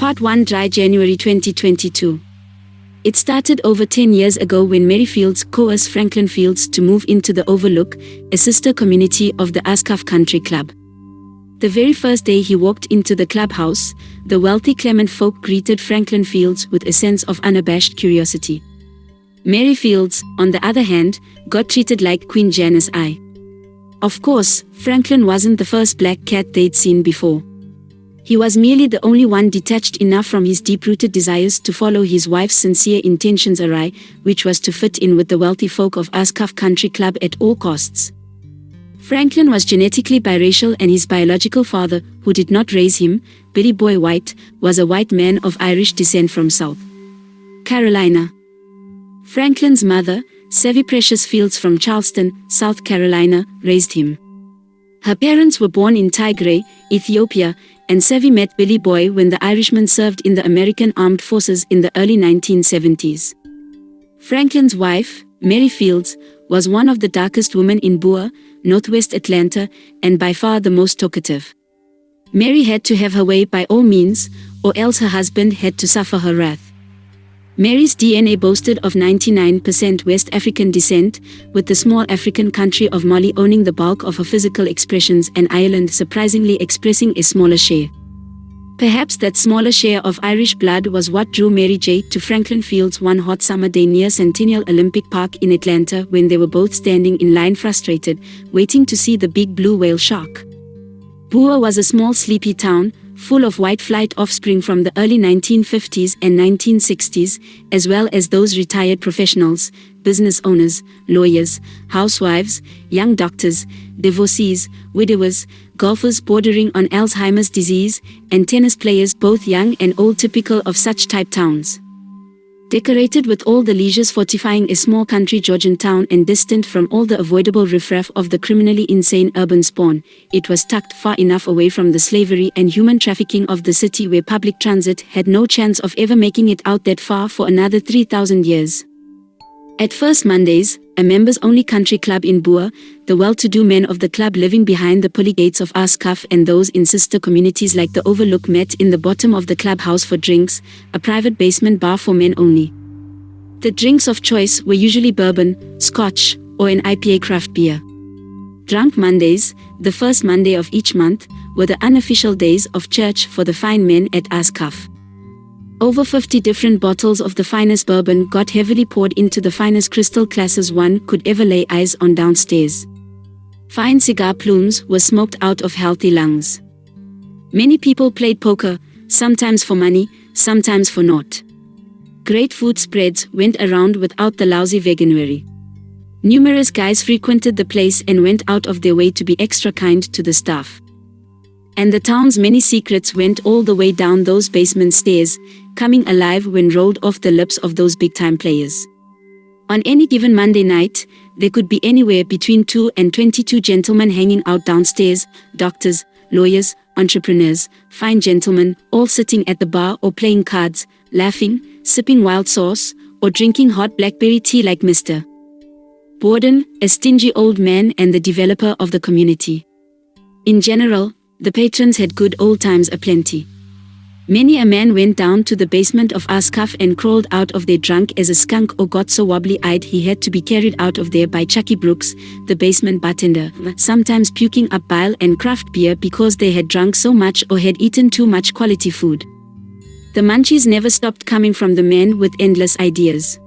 Part 1 Dry January 2022. It started over 10 years ago when Mary Fields coerced Franklin Fields to move into the Overlook, a sister community of the Ascaf Country Club. The very first day he walked into the clubhouse, the wealthy Clement folk greeted Franklin Fields with a sense of unabashed curiosity. Mary Fields, on the other hand, got treated like Queen Janice I. Of course, Franklin wasn't the first black cat they'd seen before. He was merely the only one detached enough from his deep-rooted desires to follow his wife's sincere intentions awry, which was to fit in with the wealthy folk of Ascaf Country Club at all costs. Franklin was genetically biracial, and his biological father, who did not raise him, Billy Boy White, was a white man of Irish descent from South Carolina. Franklin's mother, Savvy Precious Fields from Charleston, South Carolina, raised him. Her parents were born in Tigray, Ethiopia, and Savvy met Billy Boy when the Irishman served in the American Armed Forces in the early 1970s. Franklin's wife, Mary Fields, was one of the darkest women in Boer, Northwest Atlanta, and by far the most talkative. Mary had to have her way by all means, or else her husband had to suffer her wrath. Mary's DNA boasted of 99% West African descent, with the small African country of Mali owning the bulk of her physical expressions and Ireland surprisingly expressing a smaller share. Perhaps that smaller share of Irish blood was what drew Mary J. to Franklin Fields one hot summer day near Centennial Olympic Park in Atlanta when they were both standing in line frustrated, waiting to see the big blue whale shark. Boer was a small sleepy town, full of white flight offspring from the early 1950s and 1960s, as well as those retired professionals, business owners, lawyers, housewives, young doctors, divorcees, widowers, golfers bordering on Alzheimer's disease, and tennis players both young and old, typical of such type towns. Decorated with all the leisures fortifying a small country Georgian town and distant from all the avoidable riffraff of the criminally insane urban spawn, it was tucked far enough away from the slavery and human trafficking of the city where public transit had no chance of ever making it out that far for another 3,000 years. At first Mondays, a members-only country club in Boer, the well-to-do men of the club living behind the pulley gates of Ascaf and those in sister communities like the Overlook met in the bottom of the clubhouse for drinks, a private basement bar for men only. The drinks of choice were usually bourbon, scotch, or an IPA craft beer. Drunk Mondays, the first Monday of each month, were the unofficial days of church for the fine men at Ascaf. Over 50 different bottles of the finest bourbon got heavily poured into the finest crystal glasses one could ever lay eyes on downstairs. Fine cigar plumes were smoked out of healthy lungs. Many people played poker, sometimes for money, sometimes for naught. Great food spreads went around without the lousy veganuary. Numerous guys frequented the place and went out of their way to be extra kind to the staff. And the town's many secrets went all the way down those basement stairs, coming alive when rolled off the lips of those big-time players. On any given Monday night, there could be anywhere between 2 and 22 gentlemen hanging out downstairs, doctors, lawyers, entrepreneurs, fine gentlemen, all sitting at the bar or playing cards, laughing, sipping wild sauce, or drinking hot blackberry tea like Mr. Borden, a stingy old man and the developer of the community. In general, the patrons had good old times aplenty. Many a man went down to the basement of Ascaf and crawled out of there drunk as a skunk or got so wobbly-eyed he had to be carried out of there by Chucky Brooks, the basement bartender, sometimes puking up bile and craft beer because they had drunk so much or had eaten too much quality food. The munchies never stopped coming from the men with endless ideas.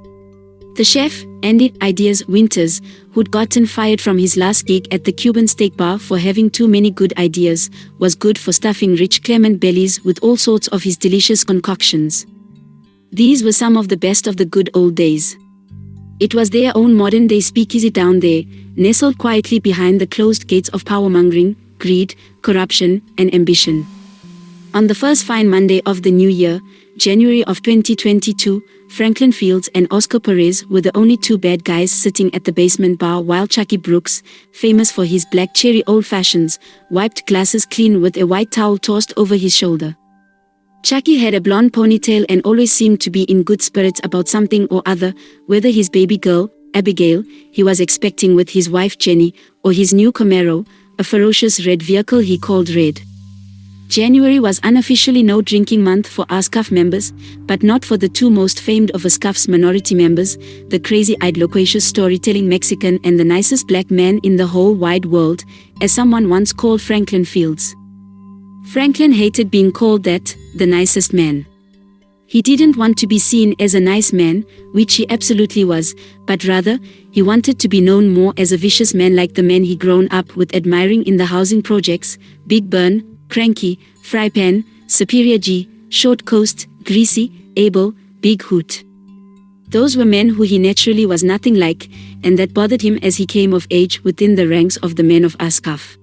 The chef, Andy Ideas Winters, who'd gotten fired from his last gig at the Cuban steak bar for having too many good ideas, was good for stuffing rich Clement bellies with all sorts of his delicious concoctions. These were some of the best of the good old days. It was their own modern-day speakeasy down there, nestled quietly behind the closed gates of power-mongering, greed, corruption, and ambition. On the first fine Monday of the new year, January of 2022, Franklin Fields and Oscar Perez were the only two bad guys sitting at the basement bar while Chucky Brooks, famous for his black cherry old-fashions, wiped glasses clean with a white towel tossed over his shoulder. Chucky had a blonde ponytail and always seemed to be in good spirits about something or other, whether his baby girl, Abigail, he was expecting with his wife Jenny, or his new Camaro, a ferocious red vehicle he called Red. January was unofficially no drinking month for ASCAF members, but not for the two most famed of ASCAF's minority members, the crazy-eyed loquacious storytelling Mexican and the nicest black man in the whole wide world, as someone once called Franklin Fields. Franklin hated being called that, the nicest man. He didn't want to be seen as a nice man, which he absolutely was, but rather, he wanted to be known more as a vicious man like the men he'd grown up with admiring in the housing projects, Big Burn, Cranky, Fry Pan, Superior G, Short Coast, Greasy, Abel, Big Hoot. Those were men who he naturally was nothing like, and that bothered him as he came of age within the ranks of the men of ASCAF.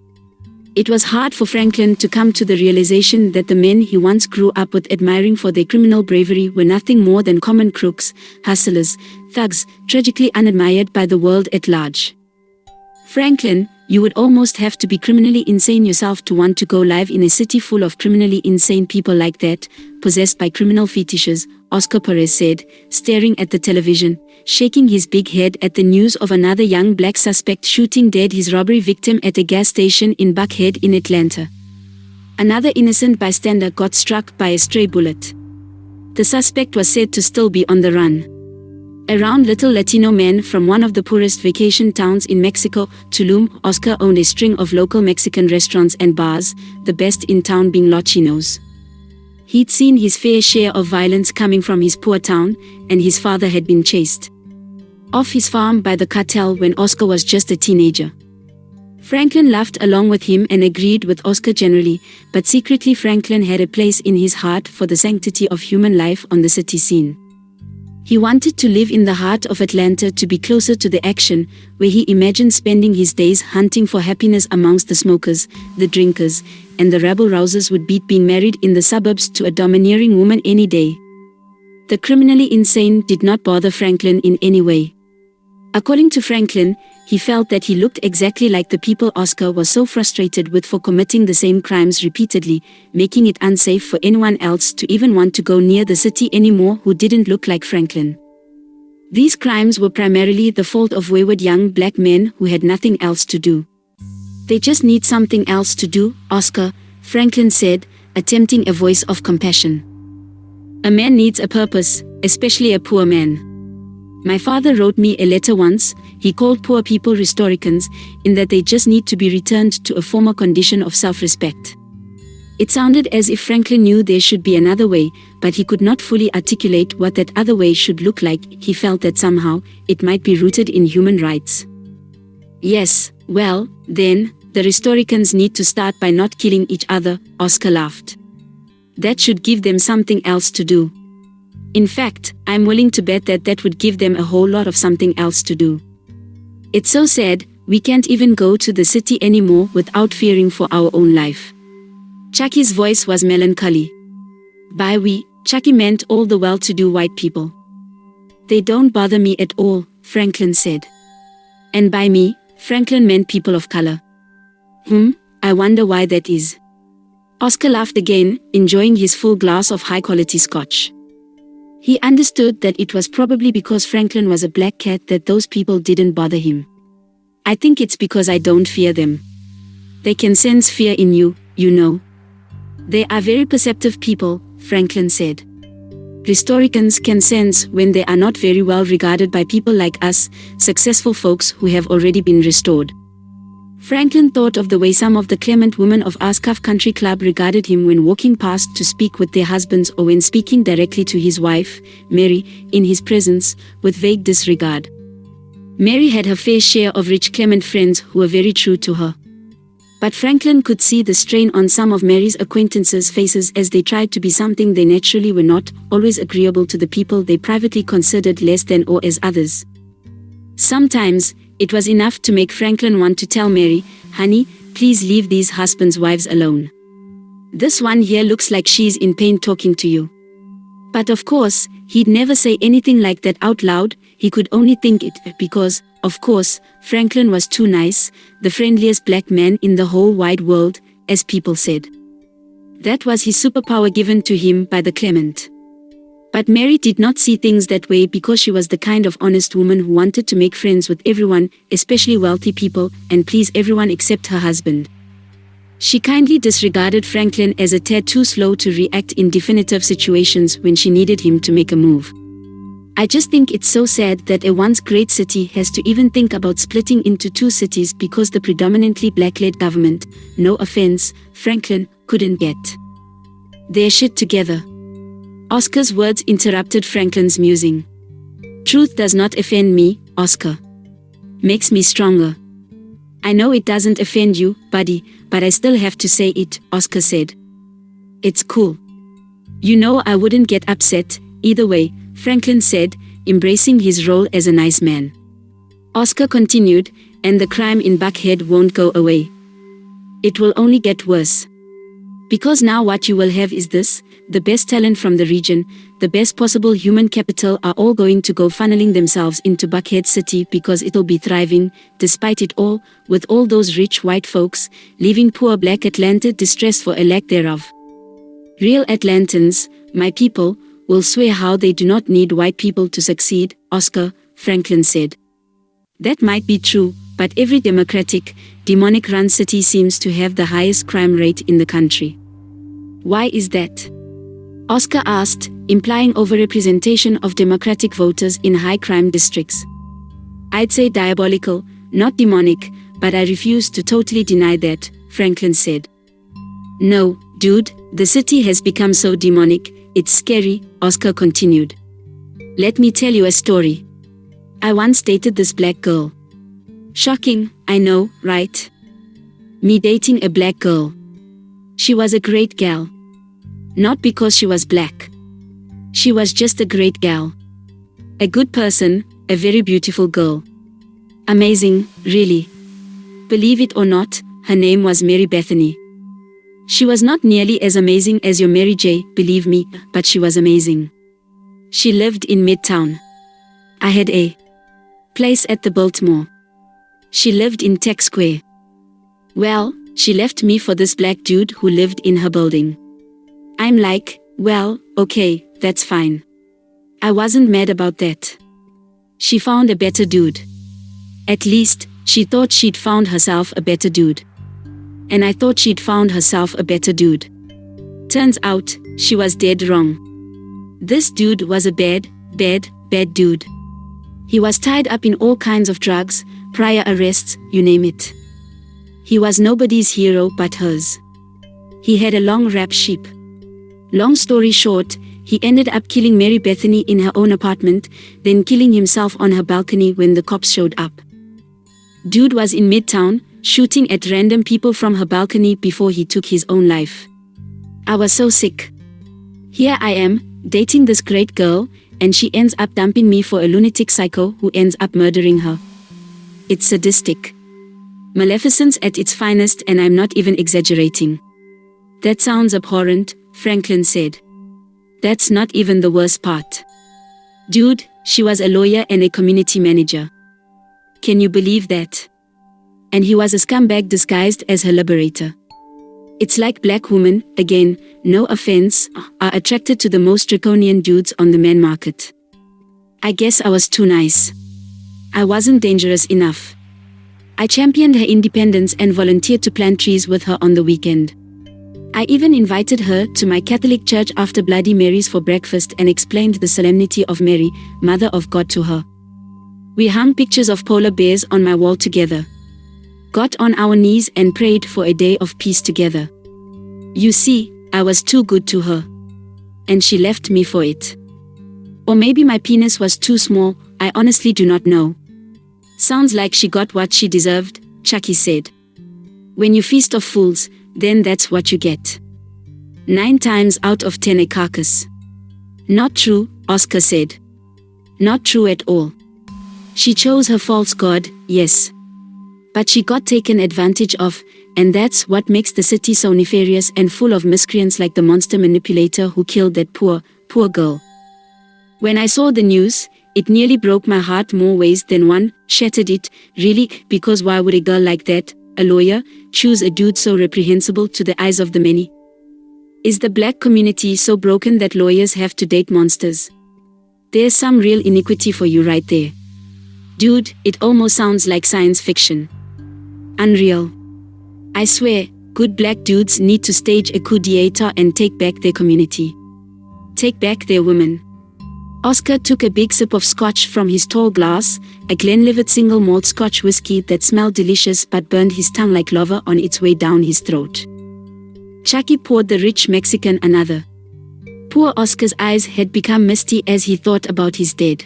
It was hard for Franklin to come to the realization that the men he once grew up with admiring for their criminal bravery were nothing more than common crooks, hustlers, thugs, tragically unadmired by the world at large. Franklin, you would almost have to be criminally insane yourself to want to go live in a city full of criminally insane people like that, possessed by criminal fetishes, Oscar Perez said, staring at the television, shaking his big head at the news of another young black suspect shooting dead his robbery victim at a gas station in Buckhead in Atlanta. Another innocent bystander got struck by a stray bullet. The suspect was said to still be on the run. A round little Latino man from one of the poorest vacation towns in Mexico, Tulum, Oscar owned a string of local Mexican restaurants and bars, the best in town being Los Chinos. He'd seen his fair share of violence coming from his poor town, and his father had been chased off his farm by the cartel when Oscar was just a teenager. Franklin laughed along with him and agreed with Oscar generally, but secretly Franklin had a place in his heart for the sanctity of human life on the city scene. He wanted to live in the heart of Atlanta to be closer to the action, where he imagined spending his days hunting for happiness amongst the smokers, the drinkers, and the rabble-rousers would beat being married in the suburbs to a domineering woman any day. The criminally insane did not bother Franklin in any way. According to Franklin, he felt that he looked exactly like the people Oscar was so frustrated with for committing the same crimes repeatedly, making it unsafe for anyone else to even want to go near the city anymore who didn't look like Franklin. These crimes were primarily the fault of wayward young black men who had nothing else to do. They just need something else to do, Oscar, Franklin said, attempting a voice of compassion. A man needs a purpose, especially a poor man. My father wrote me a letter once. He called poor people restoricans, in that they just need to be returned to a former condition of self-respect. It sounded as if Franklin knew there should be another way, but he could not fully articulate what that other way should look like. He felt that somehow, it might be rooted in human rights. Yes, well, then, the restoricans need to start by not killing each other, Oscar laughed. That should give them something else to do. In fact, I'm willing to bet that that would give them a whole lot of something else to do. It's so sad, we can't even go to the city anymore without fearing for our own life. Chucky's voice was melancholy. By we, Chucky meant all the well-to-do white people. They don't bother me at all, Franklin said. And by me, Franklin meant people of color. I wonder why that is. Oscar laughed again, enjoying his full glass of high-quality scotch. He understood that it was probably because Franklin was a black cat that those people didn't bother him. I think it's because I don't fear them. They can sense fear in you, you know. They are very perceptive people, Franklin said. Restoricans can sense when they are not very well regarded by people like us, successful folks who have already been restored. Franklin thought of the way some of the clement women of ASCAF Country Club regarded him when walking past to speak with their husbands or when speaking directly to his wife, Mary, in his presence, with vague disregard. Mary had her fair share of rich clement friends who were very true to her. But Franklin could see the strain on some of Mary's acquaintances' faces as they tried to be something they naturally were not, always agreeable to the people they privately considered less than or as others. Sometimes, it was enough to make Franklin want to tell Mary, honey, please leave these husbands' wives alone. This one here looks like she's in pain talking to you. But of course, he'd never say anything like that out loud. He could only think it because, of course, Franklin was too nice, the friendliest black man in the whole wide world, as people said. That was his superpower given to him by the clement. But Mary did not see things that way because she was the kind of honest woman who wanted to make friends with everyone, especially wealthy people, and please everyone except her husband. She kindly disregarded Franklin as a tad too slow to react in definitive situations when she needed him to make a move. I just think it's so sad that a once great city has to even think about splitting into two cities because the predominantly black-led government, no offense, Franklin, couldn't get their shit together. Oscar's words interrupted Franklin's musing. Truth does not offend me, Oscar. Makes me stronger. I know it doesn't offend you, buddy, but I still have to say it, Oscar said. It's cool. You know I wouldn't get upset, either way, Franklin said, embracing his role as a nice man. Oscar continued, and the crime in Buckhead won't go away. It will only get worse. Because now what you will have is this, the best talent from the region, the best possible human capital are all going to go funneling themselves into Buckhead City because it'll be thriving, despite it all, with all those rich white folks, leaving poor black Atlanta distressed for a lack thereof. Real Atlantans, my people, will swear how they do not need white people to succeed, Oscar, Franklin said. That might be true, but every democratic, demonic-run city seems to have the highest crime rate in the country. Why is that? Oscar asked, implying overrepresentation of Democratic voters in high-crime districts. I'd say diabolical, not demonic, but I refuse to totally deny that, Franklin said. No, dude, the city has become so demonic, it's scary, Oscar continued. Let me tell you a story. I once dated this black girl. Shocking, I know, right? Me dating a black girl. She was a great gal. Not because she was black. She was just a great gal. A good person, a very beautiful girl. Amazing, really. Believe it or not, her name was Mary Bethany. She was not nearly as amazing as your Mary J, believe me, but she was amazing. She lived in Midtown. I had a place at the Biltmore. She lived in Tech Square. Well, she left me for this black dude who lived in her building. I'm like, well, okay, that's fine. I wasn't mad about that. She found a better dude. At least, she thought she'd found herself a better dude. And I thought she'd found herself a better dude. Turns out, she was dead wrong. This dude was a bad dude. He was tied up in all kinds of drugs, prior arrests, you name it. He was nobody's hero but hers. He had a long rap sheet. Long story short, he ended up killing Mary Bethany in her own apartment, then killing himself on her balcony when the cops showed up. Dude was in Midtown, shooting at random people from her balcony before he took his own life. I was so sick. Here I am, dating this great girl, and she ends up dumping me for a lunatic psycho who ends up murdering her. It's sadistic. Maleficence at its finest, and I'm not even exaggerating. That sounds abhorrent, Franklin said. That's not even the worst part. Dude, she was a lawyer and a community manager. Can you believe that? And he was a scumbag disguised as her liberator. It's like black women, again, no offense, are attracted to the most draconian dudes on the man market. I guess I was too nice. I wasn't dangerous enough. I championed her independence and volunteered to plant trees with her on the weekend. I even invited her to my Catholic church after Bloody Marys for breakfast and explained the solemnity of Mary, Mother of God, to her. We hung pictures of polar bears on my wall together. Got on our knees and prayed for a day of peace together. You see, I was too good to her. And she left me for it. Or maybe my penis was too small, I honestly do not know. Sounds like she got what she deserved, Chucky said. When you feast of fools, then that's what you get. 9 times out of 10 a carcass. Not true, Oscar said. Not true at all. She chose her false god, yes. But she got taken advantage of, and that's what makes the city so nefarious and full of miscreants like the monster manipulator who killed that poor girl. When I saw the news, it nearly broke my heart more ways than one, shattered it, really, because why would a girl like that, a lawyer, choose a dude so reprehensible to the eyes of the many? Is the black community so broken that lawyers have to date monsters? There's some real iniquity for you right there. Dude, it almost sounds like science fiction. Unreal. I swear, Good black dudes need to stage a coup d'etat and take back their community. Take back their women. Oscar took a big sip of scotch from his tall glass, a Glenlivet single malt scotch whiskey that smelled delicious but burned his tongue like lava on its way down his throat. Chucky poured the rich Mexican another. Poor Oscar's eyes had become misty as he thought about his dead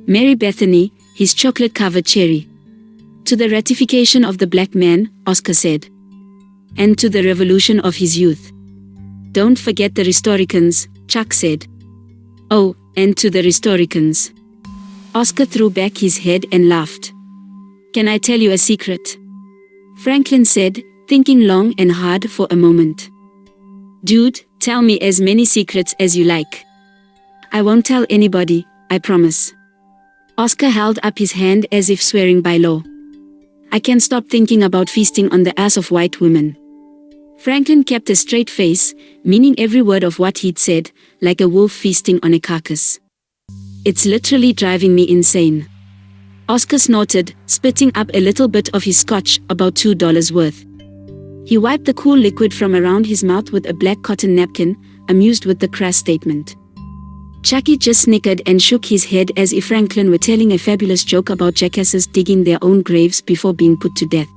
Mary Bethany, his chocolate-covered cherry. To the ratification of the black man, Oscar said. And to the revolution of his youth. Don't forget the Restoricans, Chuck said. Oh, and to the Restoricans. Oscar threw back his head and laughed. Can I tell you a secret? Franklin said, thinking long and hard for a moment. Dude, tell me as many secrets as you like. I won't tell anybody, I promise. Oscar held up his hand as if swearing by law. I can't stop thinking about feasting on the ass of white women. Franklin kept a straight face, meaning every word of what he'd said, like a wolf feasting on a carcass. It's literally driving me insane. Oscar snorted, spitting up a little bit of his scotch, about $2 worth. He wiped the cool liquid from around his mouth with a black cotton napkin, amused with the crass statement. Chucky just snickered and shook his head as if Franklin were telling a fabulous joke about jackasses digging their own graves before being put to death.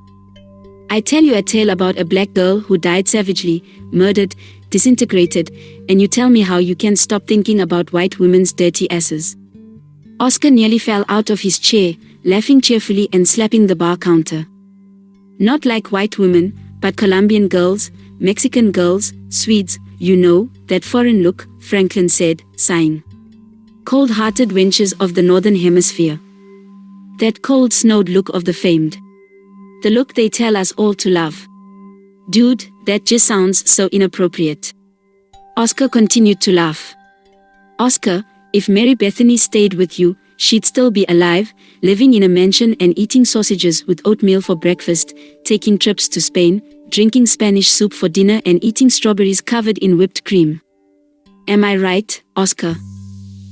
I tell you a tale about a black girl who died savagely, murdered, disintegrated, and you tell me how you can't stop thinking about white women's dirty asses. Oscar nearly fell out of his chair, laughing cheerfully and slapping the bar counter. Not like white women, but Colombian girls, Mexican girls, Swedes, you know, that foreign look, Franklin said, sighing. Cold-hearted wenches of the Northern Hemisphere. That cold-snowed look of the famed. The look they tell us all to love. Dude, that just sounds so inappropriate. Oscar continued to laugh. Oscar, if Mary Bethany stayed with you, she'd still be alive, living in a mansion and eating sausages with oatmeal for breakfast, taking trips to Spain, drinking Spanish soup for dinner and eating strawberries covered in whipped cream. Am I right, Oscar?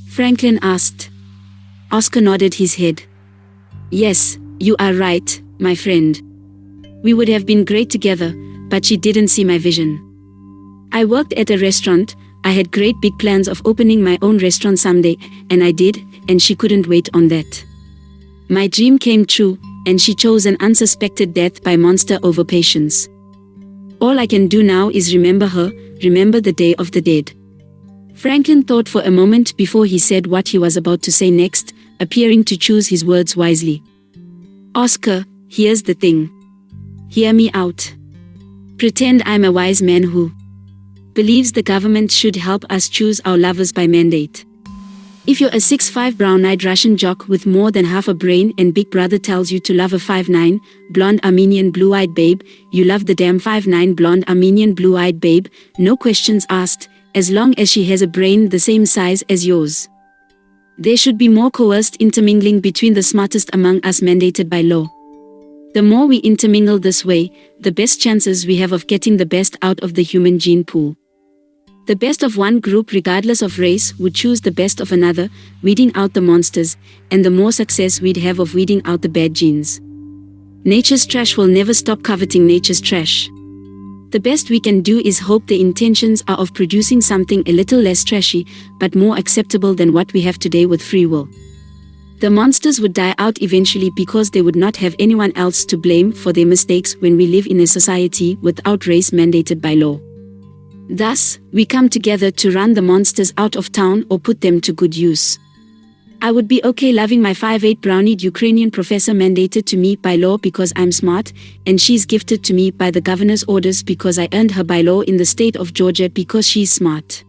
Franklin asked. Oscar nodded his head. Yes, you are right, my friend. We would have been great together, but she didn't see my vision. I worked at a restaurant, I had great big plans of opening my own restaurant someday, and I did, and she couldn't wait on that. My dream came true, and she chose an unsuspected death by monster over patience. All I can do now is remember her, remember the Day of the Dead. Franklin thought for a moment before he said what he was about to say next, appearing to choose his words wisely. Oscar, here's the thing. Hear me out. Pretend I'm a wise man who believes the government should help us choose our lovers by mandate. If you're a 6'5" brown-eyed Russian jock with more than half a brain and Big Brother tells you to love a 5'9", blonde Armenian blue-eyed babe, you love the damn 5'9" blonde Armenian blue-eyed babe, no questions asked, as long as she has a brain the same size as yours. There should be more coerced intermingling between the smartest among us mandated by law. The more we intermingle this way, the best chances we have of getting the best out of the human gene pool. The best of one group regardless of race would choose the best of another, weeding out the monsters, and the more success we'd have of weeding out the bad genes. Nature's trash will never stop coveting nature's trash. The best we can do is hope the intentions are of producing something a little less trashy, but more acceptable than what we have today with free will. The monsters would die out eventually because they would not have anyone else to blame for their mistakes when we live in a society without race mandated by law. Thus, we come together to run the monsters out of town or put them to good use. I would be okay loving my 5'8" brownied Ukrainian professor mandated to me by law because I'm smart, and she's gifted to me by the governor's orders because I earned her by law in the state of Georgia because she's smart.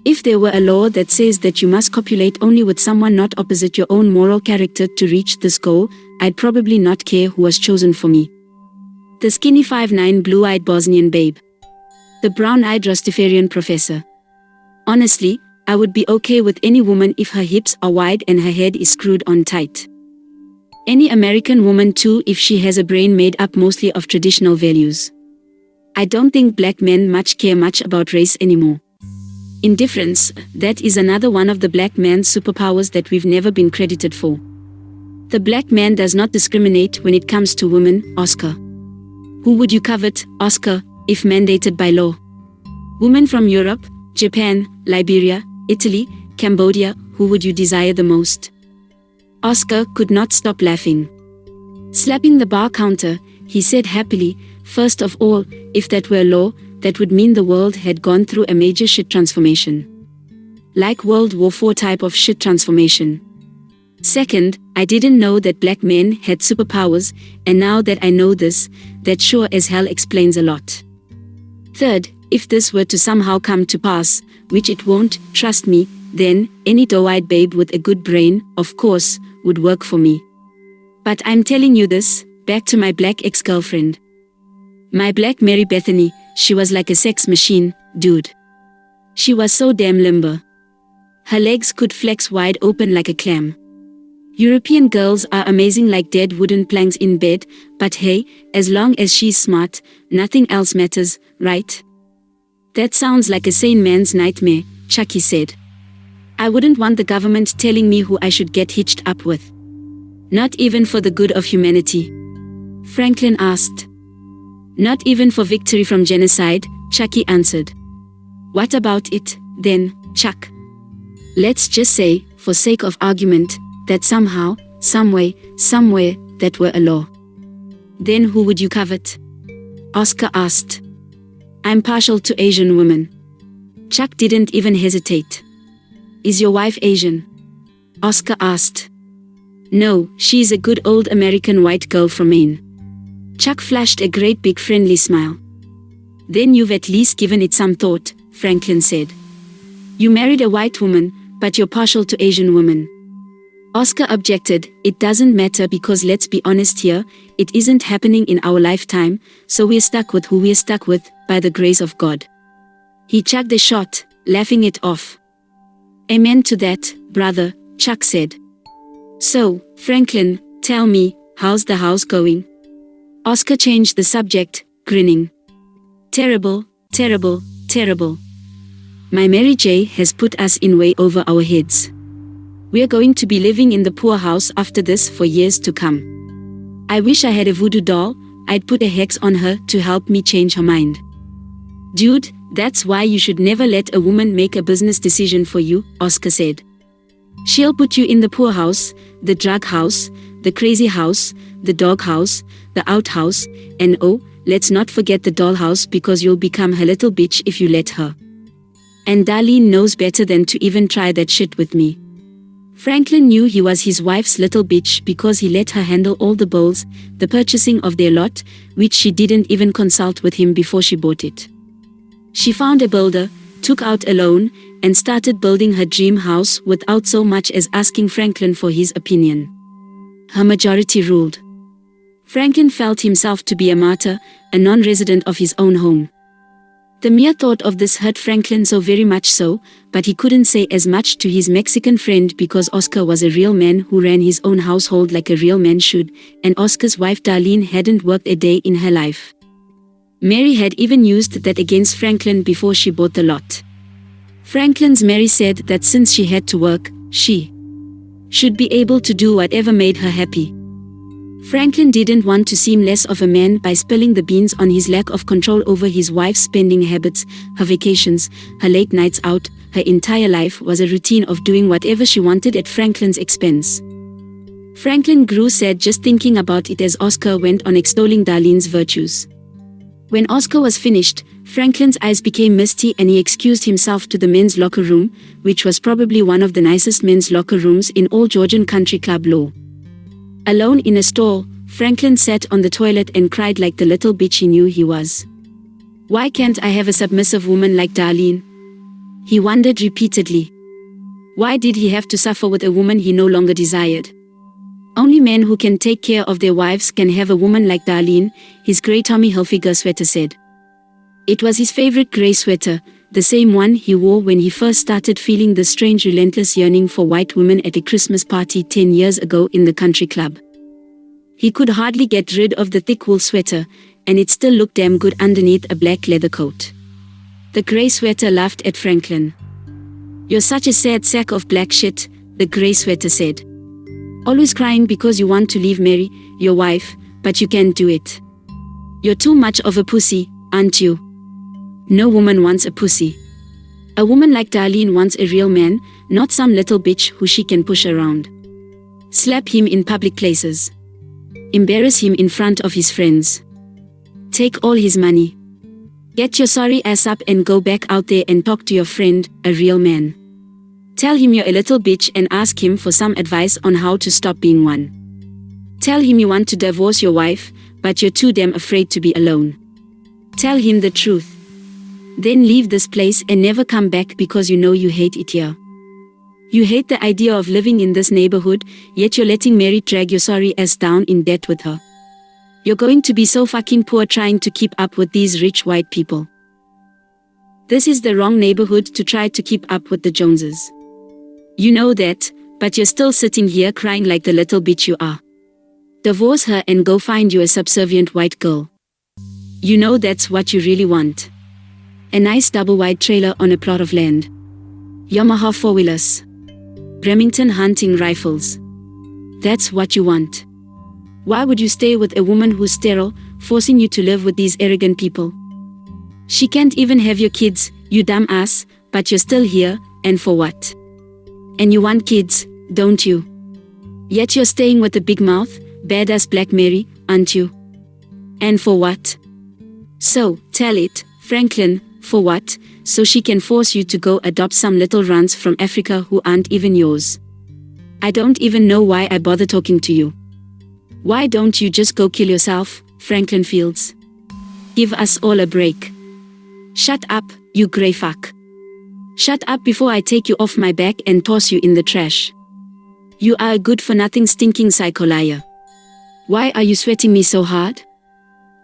If there were a law that says that you must copulate only with someone not opposite your own moral character to reach this goal, I'd probably not care who was chosen for me. The skinny 5'9" blue-eyed Bosnian babe. The brown-eyed Rastafarian professor. Honestly, I would be okay with any woman if her hips are wide and her head is screwed on tight. Any American woman too if she has a brain made up mostly of traditional values. I don't think black men care much about race anymore. Indifference, that is another one of the black man's superpowers that we've never been credited for. The black man does not discriminate when it comes to women, Oscar. Who would you covet, Oscar, if mandated by law? Women from Europe, Japan, Liberia, Italy, Cambodia, who would you desire the most? Oscar could not stop laughing. Slapping the bar counter, he said happily, first of all, if that were law, that would mean the world had gone through a major shit transformation. Like World War IV type of shit transformation. Second, I didn't know that black men had superpowers, and now that I know this, that sure as hell explains a lot. Third, if this were to somehow come to pass, which it won't, trust me, then any doe-eyed babe with a good brain, of course, would work for me. But I'm telling you this, back to my black ex-girlfriend. My black Mary Bethany, she was like a sex machine, dude. She was so damn limber. Her legs could flex wide open like a clam. European girls are amazing like dead wooden planks in bed, but hey, as long as she's smart, nothing else matters, right? That sounds like a sane man's nightmare, Chucky said. I wouldn't want the government telling me who I should get hitched up with. Not even for the good of humanity? Franklin asked. Not even for victory from genocide, Chucky answered. What about it, then, Chuck? Let's just say, for sake of argument, that somehow, somewhere, that were a law. Then who would you covet? Oscar asked. I'm partial to Asian women. Chuck didn't even hesitate. Is your wife Asian? Oscar asked. No, she's a good old American white girl from Maine. Chuck flashed a great big friendly smile. Then you've at least given it some thought, Franklin said. You married a white woman, but you're partial to Asian women. Oscar objected, it doesn't matter because let's be honest here, it isn't happening in our lifetime, so we're stuck with who we're stuck with, by the grace of God. He chugged a shot, laughing it off. Amen to that, brother, Chuck said. So, Franklin, tell me, how's the house going? Oscar changed the subject, grinning. Terrible, terrible, terrible. My Mary J has put us in way over our heads. We're going to be living in the poorhouse after this for years to come. I wish I had a voodoo doll, I'd put a hex on her to help me change her mind. Dude, that's why you should never let a woman make a business decision for you, Oscar said. She'll put you in the poorhouse, the drug house, the crazy house, the dog house, the outhouse, and oh, let's not forget the dollhouse because you'll become her little bitch if you let her. And Darlene knows better than to even try that shit with me. Franklin knew he was his wife's little bitch because he let her handle all the bills, the purchasing of their lot, which she didn't even consult with him before she bought it. She found a builder, took out a loan, and started building her dream house without so much as asking Franklin for his opinion. Her majority ruled. Franklin felt himself to be a martyr, a non-resident of his own home. The mere thought of this hurt Franklin so very much so, but he couldn't say as much to his Mexican friend because Oscar was a real man who ran his own household like a real man should, and Oscar's wife Darlene hadn't worked a day in her life. Mary had even used that against Franklin before she bought the lot. Franklin's Mary said that since she had to work, she should be able to do whatever made her happy. Franklin didn't want to seem less of a man by spilling the beans on his lack of control over his wife's spending habits, her vacations, her late nights out. Her entire life was a routine of doing whatever she wanted at Franklin's expense. Franklin grew sad just thinking about it as Oscar went on extolling Darlene's virtues. When Oscar was finished, Franklin's eyes became misty and he excused himself to the men's locker room, which was probably one of the nicest men's locker rooms in all Georgian country club law. Alone in a stall, Franklin sat on the toilet and cried like the little bitch he knew he was. Why can't I have a submissive woman like Darlene? He wondered repeatedly. Why did he have to suffer with a woman he no longer desired? Only men who can take care of their wives can have a woman like Darlene, his grey Tommy Hilfiger sweater said. It was his favorite grey sweater, the same one he wore when he first started feeling the strange relentless yearning for white women at a Christmas party 10 years ago in the country club. He could hardly get rid of the thick wool sweater, and it still looked damn good underneath a black leather coat. The grey sweater laughed at Franklin. You're such a sad sack of black shit, the grey sweater said. Always crying because you want to leave Mary, your wife, but you can't do it. You're too much of a pussy, aren't you? No woman wants a pussy. A woman like Darlene wants a real man, not some little bitch who she can push around. Slap him in public places. Embarrass him in front of his friends. Take all his money. Get your sorry ass up and go back out there and talk to your friend, a real man. Tell him you're a little bitch and ask him for some advice on how to stop being one. Tell him you want to divorce your wife, but you're too damn afraid to be alone. Tell him the truth. Then leave this place and never come back because you know you hate it here. You hate the idea of living in this neighborhood, yet you're letting Mary drag your sorry ass down in debt with her. You're going to be so fucking poor trying to keep up with these rich white people. This is the wrong neighborhood to try to keep up with the Joneses. You know that, but you're still sitting here crying like the little bitch you are. Divorce her and go find you a subservient white girl. You know that's what you really want. A nice double-wide trailer on a plot of land. Yamaha four-wheelers. Remington hunting rifles. That's what you want. Why would you stay with a woman who's sterile, forcing you to live with these arrogant people? She can't even have your kids, you dumb ass, but you're still here, and for what? And you want kids, don't you? Yet you're staying with the big mouth, badass Black Mary, aren't you? And for what? So, tell it, Franklin, for what? So she can force you to go adopt some little runs from Africa who aren't even yours. I don't even know why I bother talking to you. Why don't you just go kill yourself, Franklin Fields? Give us all a break. Shut up, you grey fuck. Shut up before I take you off my back and toss you in the trash. You are a good-for-nothing stinking psycho liar. Why are you sweating me so hard?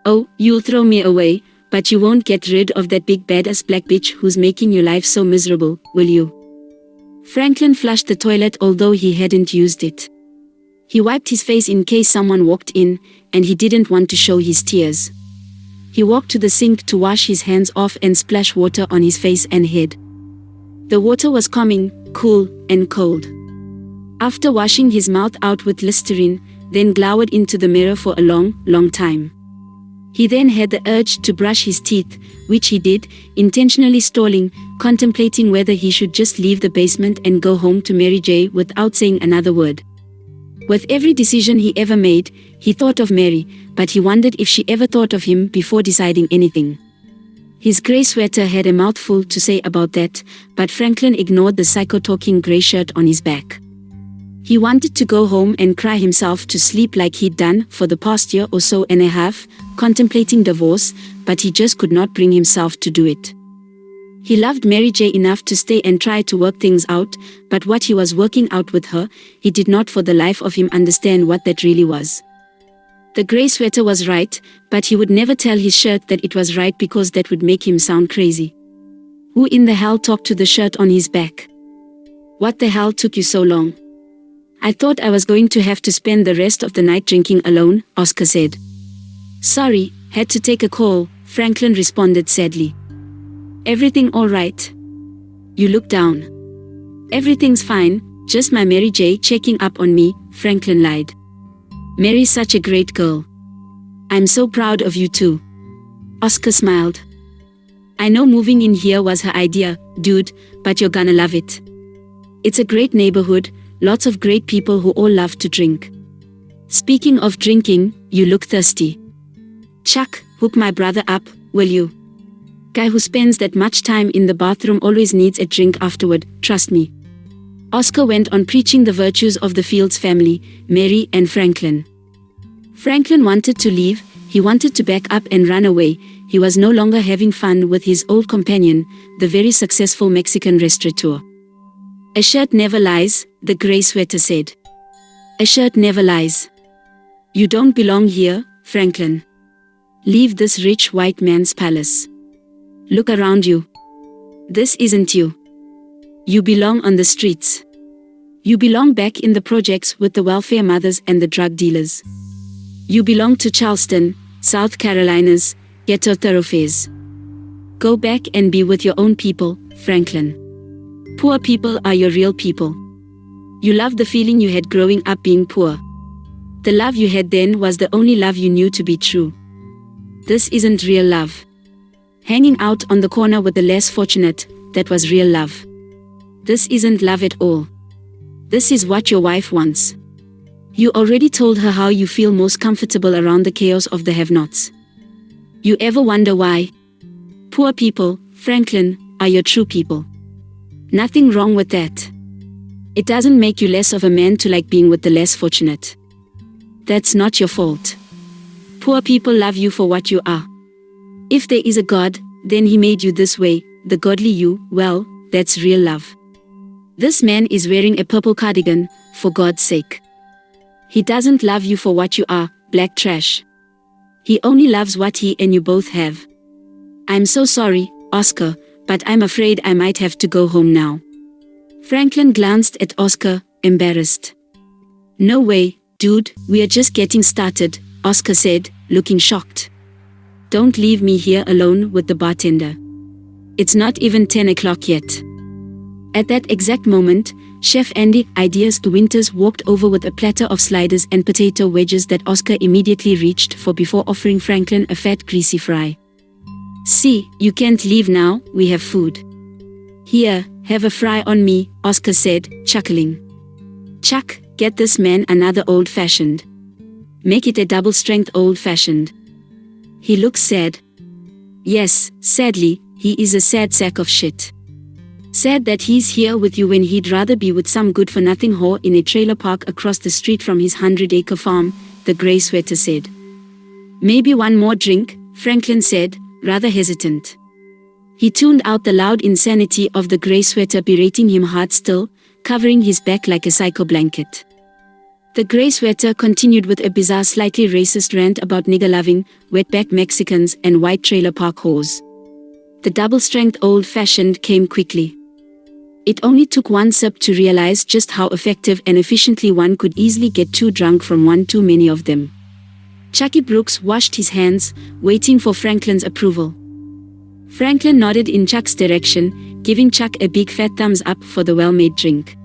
Oh, you'll throw me away, but you won't get rid of that big badass black bitch who's making your life so miserable, will you? Franklin flushed the toilet although he hadn't used it. He wiped his face in case someone walked in, and he didn't want to show his tears. He walked to the sink to wash his hands off and splash water on his face and head. The water was calming, cool, and cold. After washing his mouth out with Listerine, then glowered into the mirror for a long, long time. He then had the urge to brush his teeth, which he did, intentionally stalling, contemplating whether he should just leave the basement and go home to Mary J without saying another word. With every decision he ever made, he thought of Mary, but he wondered if she ever thought of him before deciding anything. His grey sweater had a mouthful to say about that, but Franklin ignored the psycho-talking grey shirt on his back. He wanted to go home and cry himself to sleep like he'd done for the past year or so and a half, contemplating divorce, but he just could not bring himself to do it. He loved Mary J enough to stay and try to work things out, but what he was working out with her, he did not for the life of him understand what that really was. The grey sweater was right, but he would never tell his shirt that it was right because that would make him sound crazy. Who in the hell talked to the shirt on his back? What the hell took you so long? I thought I was going to have to spend the rest of the night drinking alone, Oscar said. Sorry, had to take a call, Franklin responded sadly. Everything all right? You look down. Everything's fine, just my Mary J checking up on me, Franklin lied. Mary's such a great girl. I'm so proud of you too. Oscar smiled. I know moving in here was her idea, dude, but you're gonna love it. It's a great neighborhood, lots of great people who all love to drink. Speaking of drinking, you look thirsty. Chuck, hook my brother up, will you? Guy who spends that much time in the bathroom always needs a drink afterward, trust me. Oscar went on preaching the virtues of the Fields family, Mary and Franklin. Franklin wanted to leave, he wanted to back up and run away, he was no longer having fun with his old companion, the very successful Mexican restaurateur. A shirt never lies, the grey sweater said. A shirt never lies. You don't belong here, Franklin. Leave this rich white man's palace. Look around you. This isn't you. You belong on the streets. You belong back in the projects with the welfare mothers and the drug dealers. You belong to Charleston, South Carolina's ghetto thoroughfares. Go back and be with your own people, Franklin. Poor people are your real people. You love the feeling you had growing up being poor. The love you had then was the only love you knew to be true. This isn't real love. Hanging out on the corner with the less fortunate, that was real love. This isn't love at all. This is what your wife wants. You already told her how you feel most comfortable around the chaos of the have-nots. You ever wonder why? Poor people, Franklin, are your true people. Nothing wrong with that. It doesn't make you less of a man to like being with the less fortunate. That's not your fault. Poor people love you for what you are. If there is a God, then he made you this way, the godly you, well, that's real love. This man is wearing a purple cardigan, for God's sake. He doesn't love you for what you are, black trash. He only loves what he and you both have. I'm so sorry, Oscar, but I'm afraid I might have to go home now. Franklin glanced at Oscar, embarrassed. No way, dude, we are just getting started, Oscar said, looking shocked. Don't leave me here alone with the bartender. It's not even 10 o'clock yet. At that exact moment, Chef Andy Ideas Winters walked over with a platter of sliders and potato wedges that Oscar immediately reached for before offering Franklin a fat greasy fry. See, you can't leave now, we have food. Here, have a fry on me, Oscar said, chuckling. Chuck, get this man another old-fashioned. Make it a double-strength old-fashioned. He looks sad. Yes, sadly, he is a sad sack of shit. Sad that he's here with you when he'd rather be with some good-for-nothing whore in a trailer park across the street from his 100-acre farm, the grey sweater said. Maybe one more drink, Franklin said, rather hesitant. He tuned out the loud insanity of the grey sweater berating him hard still, covering his back like a psycho blanket. The grey sweater continued with a bizarre slightly racist rant about nigger-loving, wetback Mexicans and white trailer park whores. The double-strength old-fashioned came quickly. It only took one sip to realize just how effective and efficiently one could easily get too drunk from one too many of them. Chucky Brooks washed his hands, waiting for Franklin's approval. Franklin nodded in Chuck's direction, giving Chuck a big fat thumbs up for the well-made drink.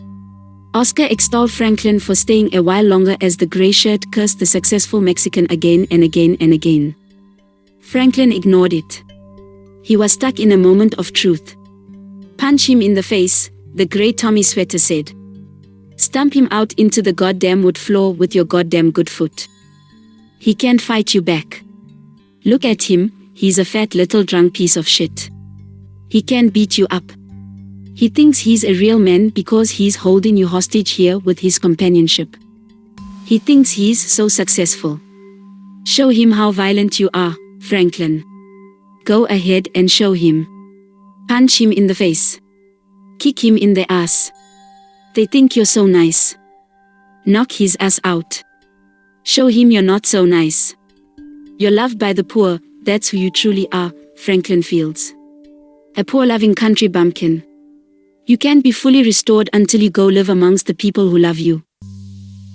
Oscar extolled Franklin for staying a while longer as the grey shirt cursed the successful Mexican again and again and again. Franklin ignored it. He was stuck in a moment of truth. Punch him in the face, the grey Tommy sweater said. Stamp him out into the goddamn wood floor with your goddamn good foot. He can't fight you back. Look at him, he's a fat little drunk piece of shit. He can beat you up. He thinks he's a real man because he's holding you hostage here with his companionship. He thinks he's so successful. Show him how violent you are, Franklin. Go ahead and show him. Punch him in the face. Kick him in the ass. They think you're so nice. Knock his ass out. Show him you're not so nice. You're loved by the poor, that's who you truly are, Franklin Fields. A poor loving country bumpkin. You can't be fully restored until you go live amongst the people who love you.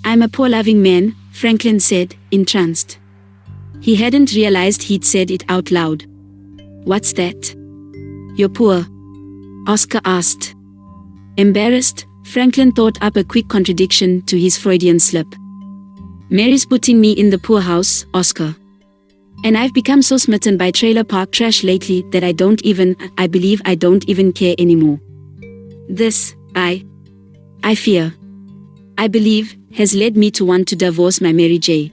I'm a poor loving man, Franklin said, entranced. He hadn't realized he'd said it out loud. What's that? You're poor? Oscar asked. Embarrassed, Franklin thought up a quick contradiction to his Freudian slip. Mary's putting me in the poorhouse, Oscar. And I've become so smitten by trailer park trash lately that I believe I don't even care anymore. This, I believe, has led me to want to divorce my Mary J.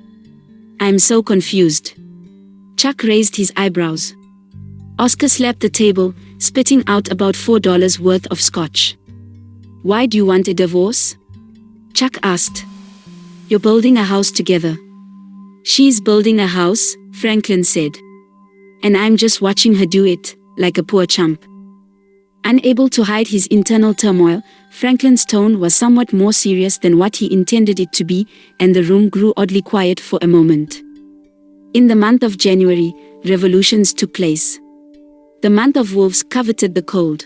I'm so confused. Chuck raised his eyebrows. Oscar slapped the table, spitting out about $4 worth of scotch. Why do you want a divorce? Chuck asked. You're building a house together. She's building a house, Franklin said. And I'm just watching her do it, like a poor chump. Unable to hide his internal turmoil, Franklin's tone was somewhat more serious than what he intended it to be, and the room grew oddly quiet for a moment. In the month of January, revolutions took place. The month of wolves coveted the cold.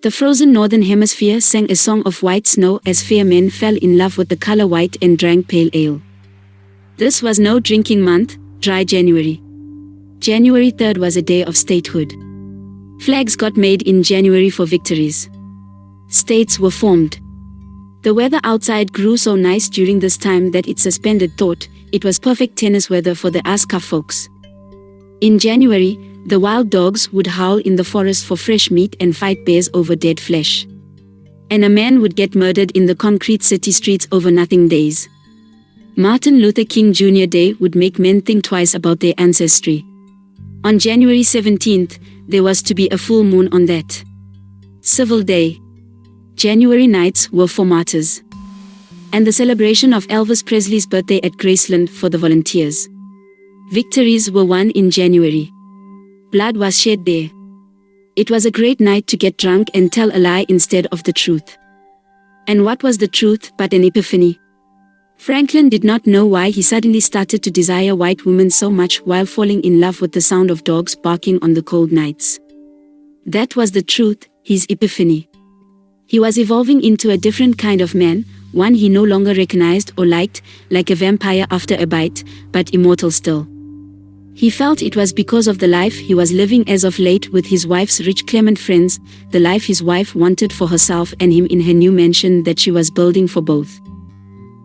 The frozen northern hemisphere sang a song of white snow as fair men fell in love with the color white and drank pale ale. This was no drinking month, dry January. January 3rd was a day of statehood. Flags got made in January for victories. States were formed. The weather outside grew so nice during this time that it suspended thought. It was perfect tennis weather for the Aska folks. In January, the wild dogs would howl in the forest for fresh meat and fight bears over dead flesh. And a man would get murdered in the concrete city streets over nothing days. Martin Luther King Jr. Day would make men think twice about their ancestry. On January 17th, there was to be a full moon on that Civil Day. January nights were for martyrs. And the celebration of Elvis Presley's birthday at Graceland for the volunteers. Victories were won in January. Blood was shed there. It was a great night to get drunk and tell a lie instead of the truth. And what was the truth but an epiphany? Franklin did not know why he suddenly started to desire white women so much while falling in love with the sound of dogs barking on the cold nights. That was the truth, his epiphany. He was evolving into a different kind of man, one he no longer recognized or liked, like a vampire after a bite, but immortal still. He felt it was because of the life he was living as of late with his wife's rich Clement friends, the life his wife wanted for herself and him in her new mansion that she was building for both.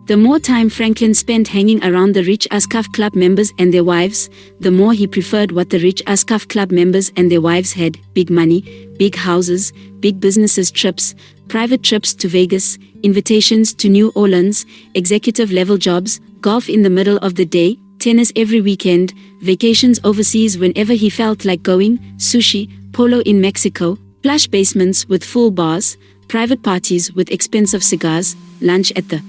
The more time Franklin spent hanging around the rich Ascaf Club members and their wives, the more he preferred what the rich Ascaf Club members and their wives had: big money, big houses, big businesses, trips, private trips to Vegas, invitations to New Orleans, executive-level jobs, golf in the middle of the day, tennis every weekend, vacations overseas whenever he felt like going, sushi, polo in Mexico, plush basements with full bars, private parties with expensive cigars, lunch at the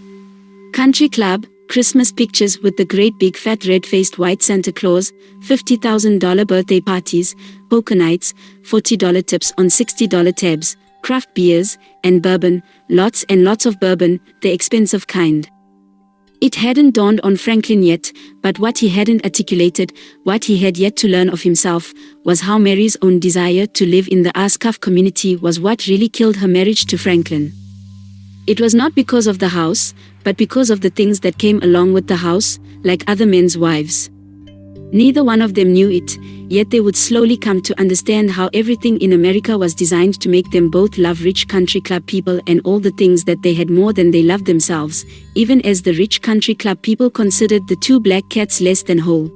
country club, Christmas pictures with the great big fat red-faced white Santa Claus, $50,000 birthday parties, poker nights, $40 tips on $60 tabs, craft beers, and bourbon, lots and lots of bourbon, the expensive kind. It hadn't dawned on Franklin yet, but what he hadn't articulated, what he had yet to learn of himself, was how Mary's own desire to live in the Ascaf community was what really killed her marriage to Franklin. It was not because of the house, but because of the things that came along with the house, like other men's wives. Neither one of them knew it, yet they would slowly come to understand how everything in America was designed to make them both love rich country club people and all the things that they had more than they loved themselves, even as the rich country club people considered the two black cats less than whole.